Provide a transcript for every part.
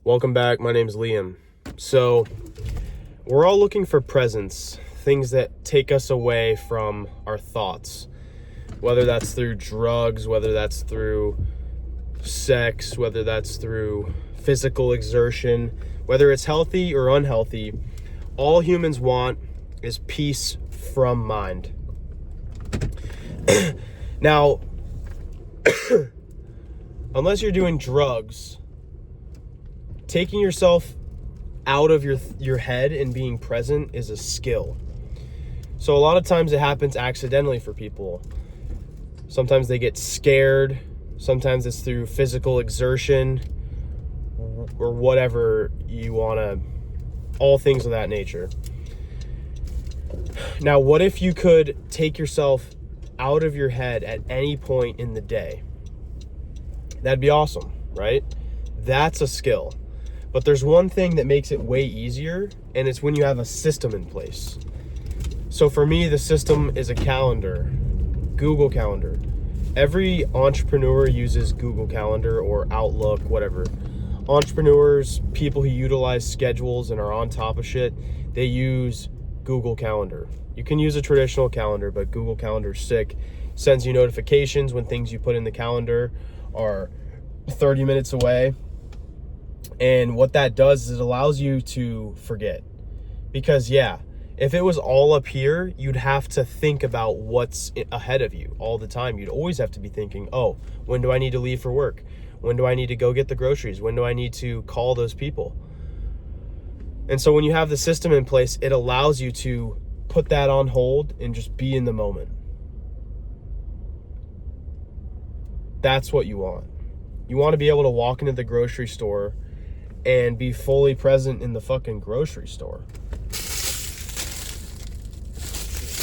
Welcome back. My name's Liam. So, we're all looking for presents, things that take us away from our thoughts. Whether that's through drugs, whether that's through sex, whether that's through physical exertion, whether it's healthy or unhealthy, all humans want is peace from mind. Now, unless you're doing drugs, taking yourself out of your head and being present is a skill. So a lot of times it happens accidentally for people. Sometimes they get scared. Sometimes it's through physical exertion or whatever you want to, all things of that nature. Now, what if you could take yourself out of your head at any point in the day? That'd be awesome, right? That's a skill. But there's one thing that makes it way easier, and it's when you have a system in place. So for me, the system is a calendar, Google Calendar. Every entrepreneur uses Google Calendar or Outlook, whatever. Entrepreneurs, people who utilize schedules and are on top of shit, they use Google Calendar. You can use a traditional calendar, but Google Calendar is sick. Sends you notifications when things you put in the calendar are 30 minutes away. And what that does is it allows you to forget. Because if it was all up here, you'd have to think about what's ahead of you all the time. You'd always have to be thinking, oh, when do I need to leave for work? When do I need to go get the groceries? When do I need to call those people? And so when you have the system in place, it allows you to put that on hold and just be in the moment. That's what you want. You want to be able to walk into the grocery store and be fully present in the fucking grocery store.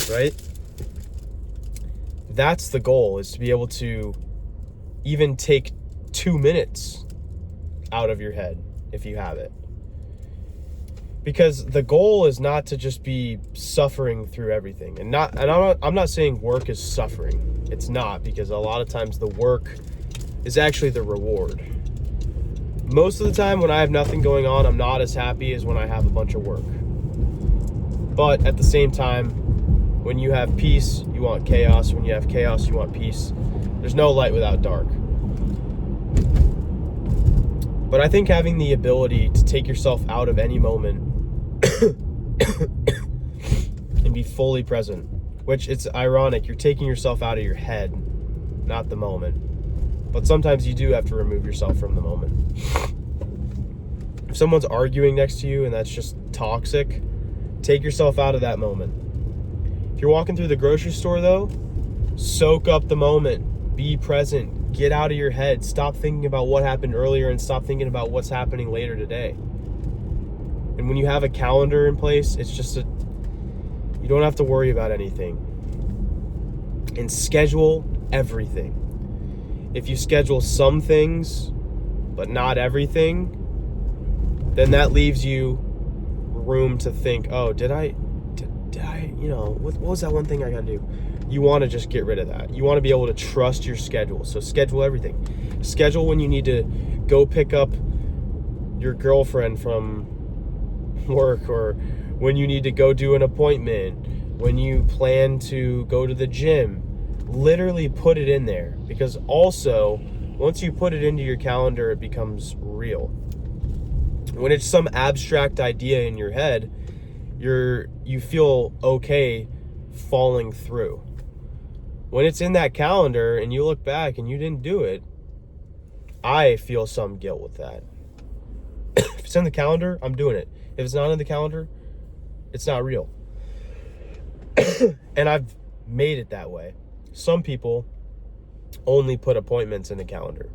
Right? That's the goal, is to be able to even take 2 minutes out of your head if you have it. Because the goal is not to just be suffering through everything. And I'm not saying work is suffering. It's not, because a lot of times the work is actually the reward. Most of the time when I have nothing going on, I'm not as happy as when I have a bunch of work. But at the same time, when you have peace, you want chaos. When you have chaos, you want peace. There's no light without dark. But I think having the ability to take yourself out of any moment and be fully present, which it's ironic, you're taking yourself out of your head, not the moment. But sometimes you do have to remove yourself from the moment. If someone's arguing next to you and that's just toxic, take yourself out of that moment. If you're walking through the grocery store though, soak up the moment, be present, get out of your head, stop thinking about what happened earlier and stop thinking about what's happening later today. And when you have a calendar in place, it's just you don't have to worry about anything. And schedule everything. If you schedule some things, but not everything, then that leaves you room to think, oh, did I, what was that one thing I gotta do? You want to just get rid of that. You want to be able to trust your schedule. So schedule everything. Schedule when you need to go pick up your girlfriend from work, or when you need to go do an appointment, when you plan to go to the gym. Literally put it in there, because also once you put it into your calendar, it becomes real. When it's some abstract idea in your head, you feel okay falling through. When it's in that calendar and you look back and you didn't do it, I feel some guilt with that. If it's in the calendar, I'm doing it. If it's not in the calendar, it's not real. And I've made it that way. Some people only put appointments in the calendar.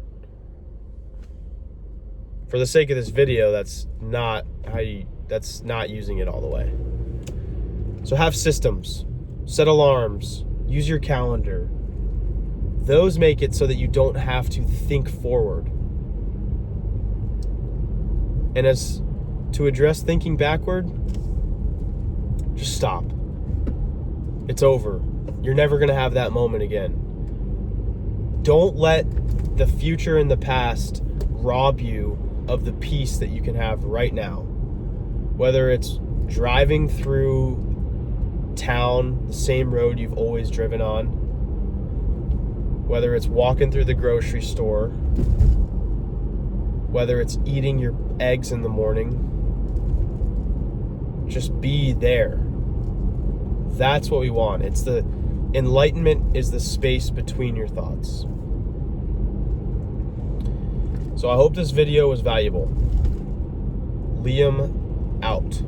For the sake of this video, that's not using it all the way. So have systems, set alarms, use your calendar. Those make it so that you don't have to think forward. And as to address thinking backward, just stop. It's over. You're never going to have that moment again. Don't let the future and the past rob you of the peace that you can have right now. Whether it's driving through town, the same road you've always driven on, whether it's walking through the grocery store, whether it's eating your eggs in the morning, just be there. That's what we want. It's the enlightenment is the space between your thoughts. So I hope this video was valuable. Liam out.